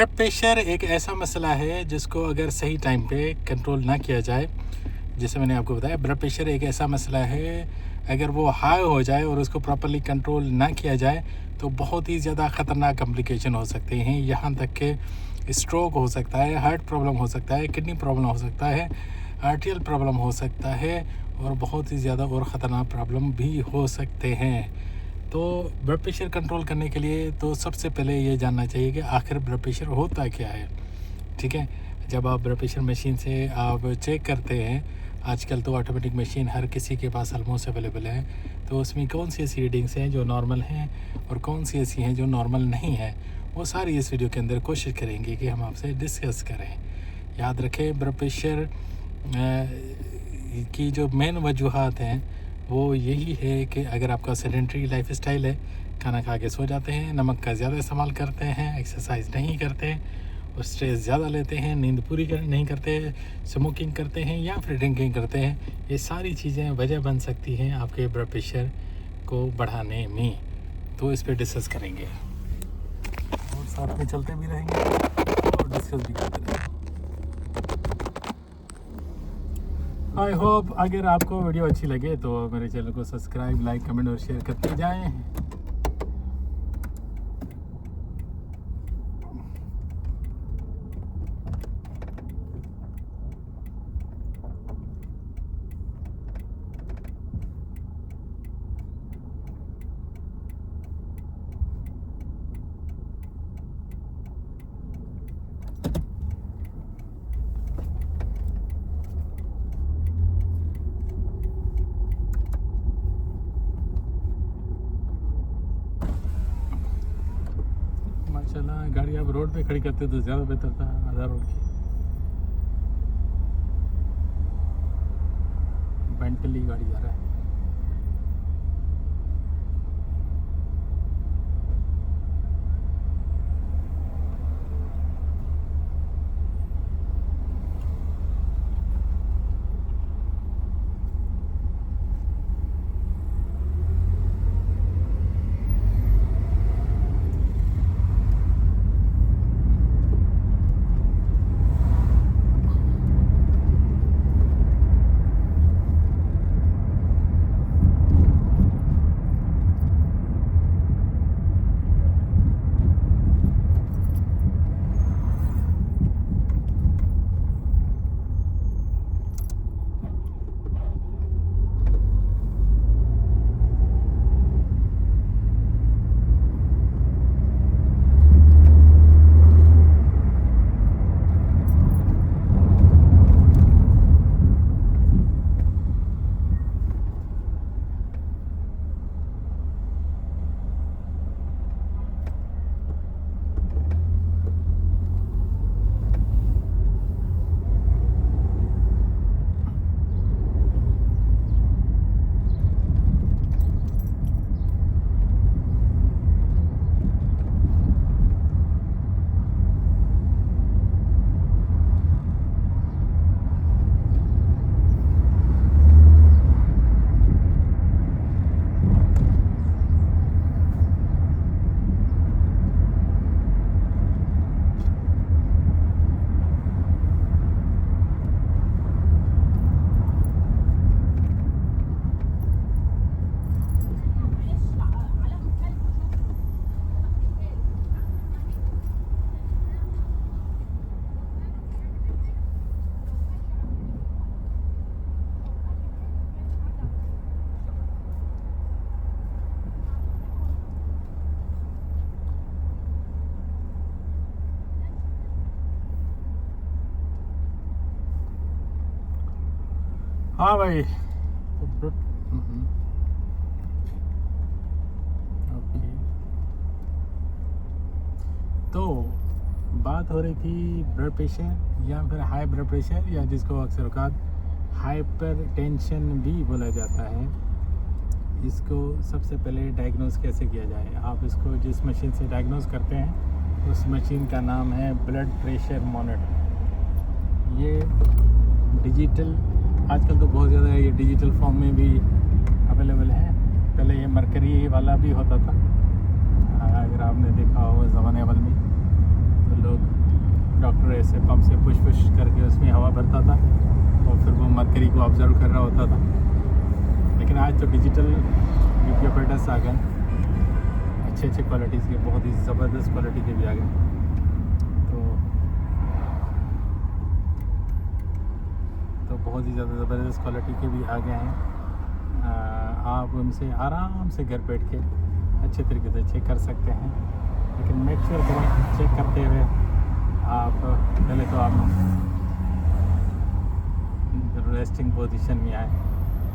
Blood pressure एक ऐसा मसला है जिसको अगर सही टाइम पे कंट्रोल ना किया जाए, जैसे मैंने आपको बताया ब्लड प्रेशर एक ऐसा मसला है, अगर वो हाई हो जाए और उसको प्रॉपर्ली कंट्रोल ना किया जाए तो बहुत ही ज़्यादा ख़तरनाक कॉम्प्लिकेशन हो सकते हैं। यहाँ तक कि स्ट्रोक हो सकता है, हार्ट प्रॉब्लम हो सकता है, किडनी प्रॉब्लम हो सकता है, आर्टियल प्रॉब्लम हो सकता है और बहुत ही ज़्यादा और ख़तरनाक प्रॉब्लम भी हो सकते हैं। तो ब्लड प्रेशर कंट्रोल करने के लिए तो सबसे पहले ये जानना चाहिए कि आखिर ब्लड प्रेशर होता क्या है। ठीक है, जब आप ब्लड प्रेशर मशीन से आप चेक करते हैं, आजकल तो ऑटोमेटिक मशीन हर किसी के पास ऑलमोस्ट अवेलेबल है, तो उसमें कौन सी ऐसी रीडिंग्स हैं जो नॉर्मल हैं और कौन सी ऐसी हैं जो नॉर्मल नहीं है, वो सारी इस वीडियो के अंदर कोशिश करेंगे कि हम आपसे डिस्कस करें। याद रखें, ब्लड प्रेशर की जो मेन वजूहात हैं वो यही है कि अगर आपका सेडेंटरी लाइफ स्टाइल है, खाना खा के सो जाते हैं, नमक का ज़्यादा इस्तेमाल करते हैं, एक्सरसाइज नहीं करते और स्ट्रेस ज़्यादा लेते हैं, नींद पूरी नहीं करते, स्मोकिंग करते हैं या फिर ड्रिंकिंग करते हैं, ये सारी चीज़ें वजह बन सकती हैं आपके ब्लड प्रेशर को बढ़ाने में। तो इस पर डिस्कस करेंगे और साथ में चलते भी रहेंगे और डिस्कस भी करते रहेंगे। आई होप अगर आपको वीडियो अच्छी लगे तो मेरे चैनल को सब्सक्राइब, लाइक, कमेंट और शेयर करते जाएं। माशाल्लाह, गाड़ी आप रोड पे खड़ी करते तो ज़्यादा बेहतर था, आधा रोड की। बेंटली गाड़ी जा रहा है। हाँ भाई, ओके। तो बात हो रही थी ब्लड प्रेशर या फिर हाई ब्लड प्रेशर, या जिसको अक्सर औकात हाइपर टेंशन भी बोला जाता है। इसको सबसे पहले डायग्नोस कैसे किया जाए? आप इसको जिस मशीन से डायग्नोस करते हैं उस मशीन का नाम है ब्लड प्रेशर मॉनिटर। ये डिजिटल, आजकल तो बहुत ज़्यादा ये डिजिटल फॉर्म में भी अवेलेबल है। पहले ये मरकरी वाला भी होता था, अगर आपने देखा हो ज़माने अवल में, तो लोग डॉक्टर ऐसे पंप से पुश करके उसमें हवा भरता था और फिर वो मरकरी को ऑब्जर्व कर रहा होता था। लेकिन आज तो डिजिटल वीडियो ऑपरेटर्स आ गए, अच्छे क्वालिटीज़ के, बहुत ही ज़बरदस्त क्वालिटी के भी आ गए। तो बहुत ही ज़्यादा ज़बरदस्त क्वालिटी के भी आ गए हैं। आप उनसे आराम से घर बैठ के अच्छे तरीके से चेक कर सकते हैं। लेकिन मेक श्योर करें चेक करते हुए आप पहले तो आप रेस्टिंग पोजीशन में आए,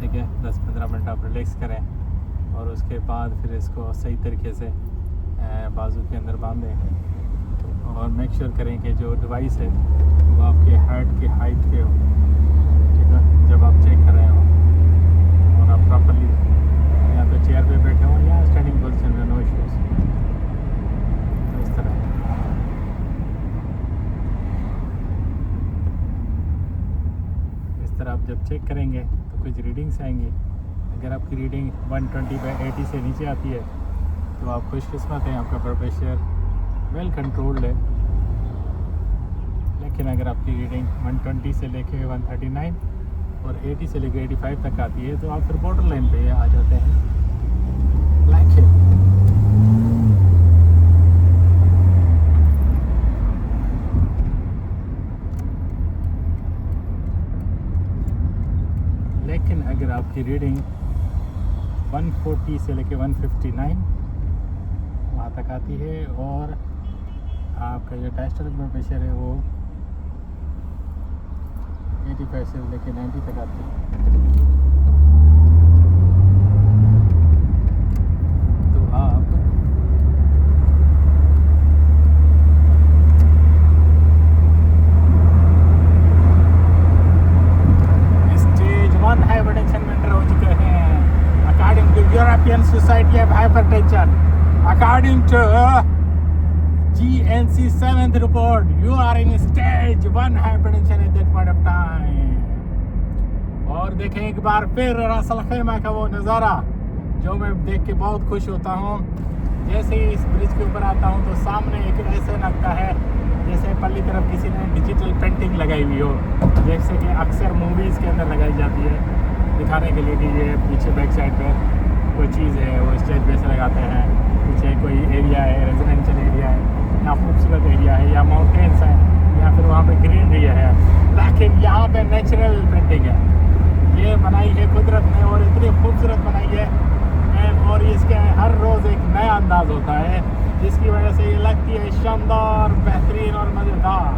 ठीक है, 10-15 मिनट आप रिलैक्स करें और उसके बाद फिर इसको सही तरीके से बाजू के अंदर बांधें और मेक श्योर करें कि जो डिवाइस है वो आपके हेड के हाइट पे हो, ठीक है, जब आप चेक कर रहे हो और आप प्रॉपरली या तो चेयर पे बैठे हो या स्टैंडिंग पोजीशन में, नो इश्यूज। तो इस तरह आप जब चेक करेंगे तो कुछ रीडिंग्स आएंगी। अगर आपकी रीडिंग 120/80 से नीचे आती है तो आप खुशकिस्मत हैं, आपका ब्लड प्रेशर वेल कंट्रोल्ड है। लेकिन अगर आपकी रीडिंग 120 से लेके 139 और 80 से लेके 85 तक आती है तो आप फिर बॉर्डर लाइन पे आ जाते हैं। लेकिन अगर आपकी रीडिंग 140 से लेके 159 वहाँ तक आती है और आपका जो डायस्टोलिक ब्लड प्रेशर है वो 85 से लेके 90 तक आती है, तो आप स्टेज 1 हाइपरटेंशन में एंटर हो चुके हैं। According to European society of hypertension, according to GNC 7th report, you are in stage 1 hypertension at that point of time। और देखें एक बार फिर रासल खैमा का वो नज़ारा जो मैं देख के बहुत खुश होता हूँ। जैसे ही इस ब्रिज के ऊपर आता हूँ तो सामने एक ऐसे लगता है जैसे पल्ली तरफ किसी ने डिजिटल पेंटिंग लगाई हुई हो, जैसे कि अक्सर मूवीज़ के अंदर लगाई जाती है दिखाने के लिए कि ये पीछे बैक साइड पर कोई चीज़ है, वो स्टेज पे से लगाते हैं। पीछे कोई एरिया है, रेजिडेंशियल एरिया है या खूबसूरत एरिया है या माउंटेन्स है या फिर वहाँ पे ग्रीनरी है। लेकिन यहाँ पे नेचुरल पेंटिंग है, ये बनाई है कुदरत ने और इतनी खूबसूरत बनाई है और इसके हर रोज़ एक नया अंदाज होता है जिसकी वजह से ये लगती है शानदार, बेहतरीन और मज़ेदार।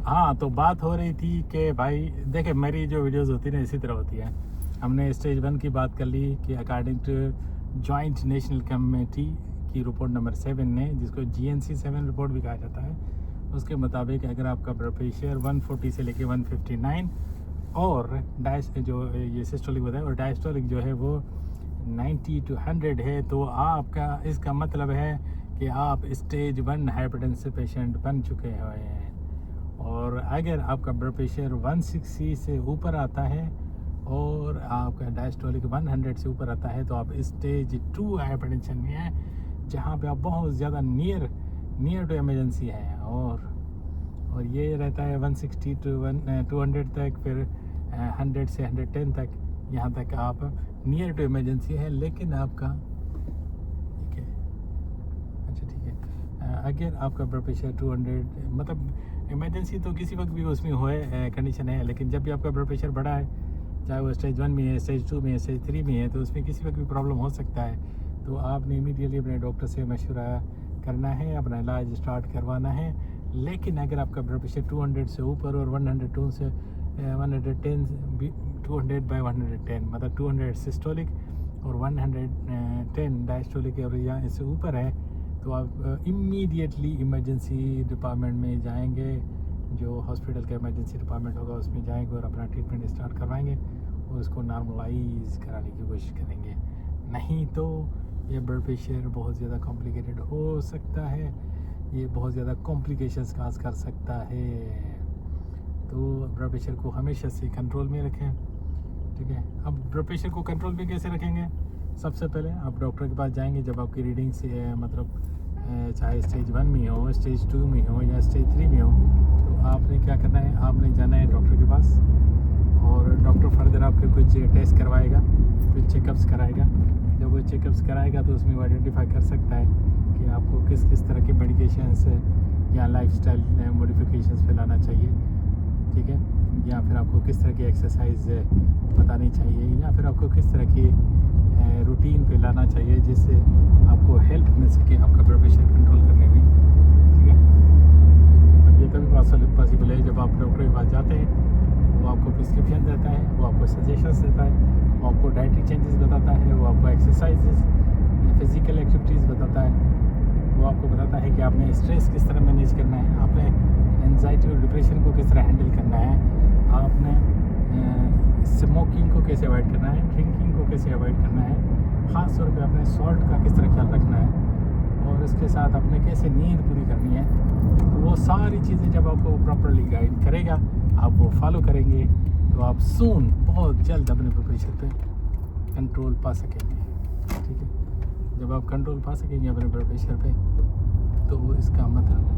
हाँ, तो बात हो रही थी कि भाई देखिए, मेरी जो वीडियोस होती है ना इसी तरह होती है। हमने स्टेज 1 की बात कर ली कि according to joint national committee की रिपोर्ट नंबर 7 ने, जिसको GNC 7 रिपोर्ट भी कहा जाता है, उसके मुताबिक अगर आपका ब्लड प्रेशर 140 से लेके 159 और जो ये सिस्टोलिक बताया, और डायस्टोलिक जो है वो 90 to 100 है, तो आपका इसका मतलब है कि आप स्टेज 1 हाइपरटेंसिव पेशेंट बन चुके हैं। और अगर आपका ब्लड प्रेशर 160 से ऊपर आता है और आपका डायस्टोलिक 100 से ऊपर आता है, तो आप स्टेज 2 हाइपरटेंशन में हैं, जहाँ पे आप बहुत ज़्यादा नियर टू इमरजेंसी है। और ये रहता है 160 to 200 तक, फिर 100 से 110 तक, यहाँ तक आप नियर टू इमरजेंसी है। लेकिन आपका ठीक है, अच्छा ठीक है, अगर आपका ब्लड प्रेशर 200, मतलब इमरजेंसी तो किसी वक्त भी उसमें होए कंडीशन है, लेकिन जब भी आपका ब्लड प्रेशर बढ़ा है, चाहे वो स्टेज 1 में है, स्टेज 2 में है, स्टेज 3 में है, तो उसमें किसी वक्त भी प्रॉब्लम हो सकता है। तो आपने इमीडिएटली अपने डॉक्टर से मशवरा करना है, अपना इलाज स्टार्ट करवाना है। लेकिन अगर आपका ब्लड प्रेशर 200 से ऊपर और 102 से 110 200/110, मतलब 200 सिस्टोलिक और 110 डायस्टोलिक और या इससे ऊपर है, तो आप इमीडिएटली इमरजेंसी डिपार्टमेंट में जाएंगे, जो हॉस्पिटल का इमरजेंसी डिपार्टमेंट होगा उसमें जाएंगे और अपना ट्रीटमेंट स्टार्ट करवाएंगे और उसको नॉर्मलाइज कराने की कोशिश करेंगे। नहीं तो ये ब्लड प्रेशर बहुत ज़्यादा कॉम्प्लिकेटेड हो सकता है, ये बहुत ज़्यादा कॉम्प्लिकेशंस काज कर सकता है। तो ब्लड प्रेशर को हमेशा से कंट्रोल में रखें, ठीक है। अब ब्लड प्रेशर को कंट्रोल में कैसे रखेंगे? सबसे पहले आप डॉक्टर के पास जाएंगे जब आपकी रीडिंग से मतलब चाहे स्टेज 1 में हो, स्टेज 2 में हो या स्टेज 3 में हो, तो आपने क्या करना है, आपने जाना है डॉक्टर के पास और डॉक्टर फर्दर आपके कुछ टेस्ट करवाएगा, कुछ चेकअप्स कराएगा। जब वो चेकअप्स कराएगा तो उसमें वो आइडेंटिफाई कर सकता है कि आपको किस किस तरह के मेडिकेशंस या लाइफस्टाइल मॉडिफिकेशंस पे लाना चाहिए, ठीक है, या फिर आपको किस तरह की एक्सरसाइज बतानी चाहिए, या फिर आपको किस तरह की रूटीन पे लाना चाहिए जिससे आपको हेल्प मिल सके आपका ब्लड प्रेशर कंट्रोल करने में, ठीक है। और ये तभी पॉसिबल है जब आप डॉक्टर के पास जाते हैं, वो आपको प्रिस्क्रिप्शन देता है, वो आपको सजेशंस देता है, वो आपको डाइटरी चेंजेस बताता है, वो आपको एक्सरसाइजेस, फिजिकल एक्टिविटीज़ बताता है, वो आपको बताता है कि आपने स्ट्रेस किस तरह मैनेज करना है, आपने एंजाइटी और डिप्रेशन को किस तरह हैंडल करना है, आपने स्मोकिंग को कैसे अवॉइड करना है, ड्रिंकिंग को कैसे अवॉइड करना है, ख़ास तौर पे अपने सॉल्ट का किस तरह ख्याल रखना है, और इसके साथ अपने कैसे नींद पूरी करनी है। तो वो सारी चीज़ें जब आपको प्रॉपरली गाइड करेगा, आप वो फॉलो करेंगे, तो आप सून बहुत जल्द अपने ब्लड प्रेशर पे कंट्रोल पा सकेंगे, ठीक है। जब आप कंट्रोल पा सकेंगे अपने ब्लड प्रेशर पे, तो इसका मतलब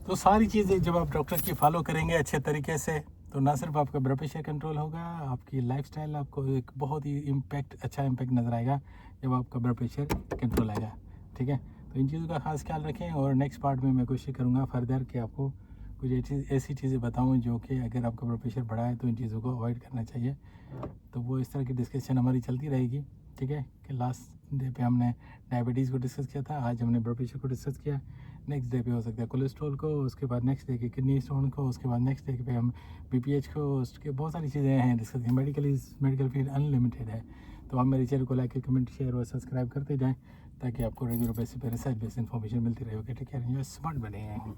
तो सारी चीज़ें जब आप डॉक्टर की फॉलो करेंगे अच्छे तरीके से, तो ना सिर्फ आपका ब्लड प्रेशर कंट्रोल होगा, आपकी लाइफस्टाइल आपको एक बहुत ही अच्छा इम्पैक्ट नज़र आएगा जब आपका ब्लड प्रेशर कंट्रोल आएगा, ठीक है। तो इन चीज़ों का खास ख्याल रखें, और नेक्स्ट पार्ट में मैं कोशिश करूँगा फर्दर कि आपको कुछ ऐसी चीज़ें बताऊँ जो कि अगर आपका ब्लड प्रेशर बढ़ा है तो इन चीज़ों को अवॉइड करना चाहिए। तो वो इस तरह की डिस्कशन हमारी चलती रहेगी। ठीक है, कि लास्ट डे पे हमने डायबिटीज़ को डिस्कस किया था, आज हमने ब्लड प्रेशर को डिस्कस किया। नेक्स्ट डे पे हो सकता है कोलेस्ट्रॉल को, उसके बाद नेक्स्ट डे के किडनी स्टोन को, उसके बाद नेक्स्ट डे पे हम BPH को, उसके बहुत सारी चीज़ें हैं डिस्कस की। मेडिकल फील्ड अनलिमिटेड है। तो आप मेरे चैनल को लाइक, कमेंट, शेयर और सब्सक्राइब करते जाएँ ताकि आपको रेगुलर बेसिस पे रिसर्च बेस्ड इन्फॉर्मेशन मिलती रहे। ओके, टेक केयर, स्मार्ट बने हैं।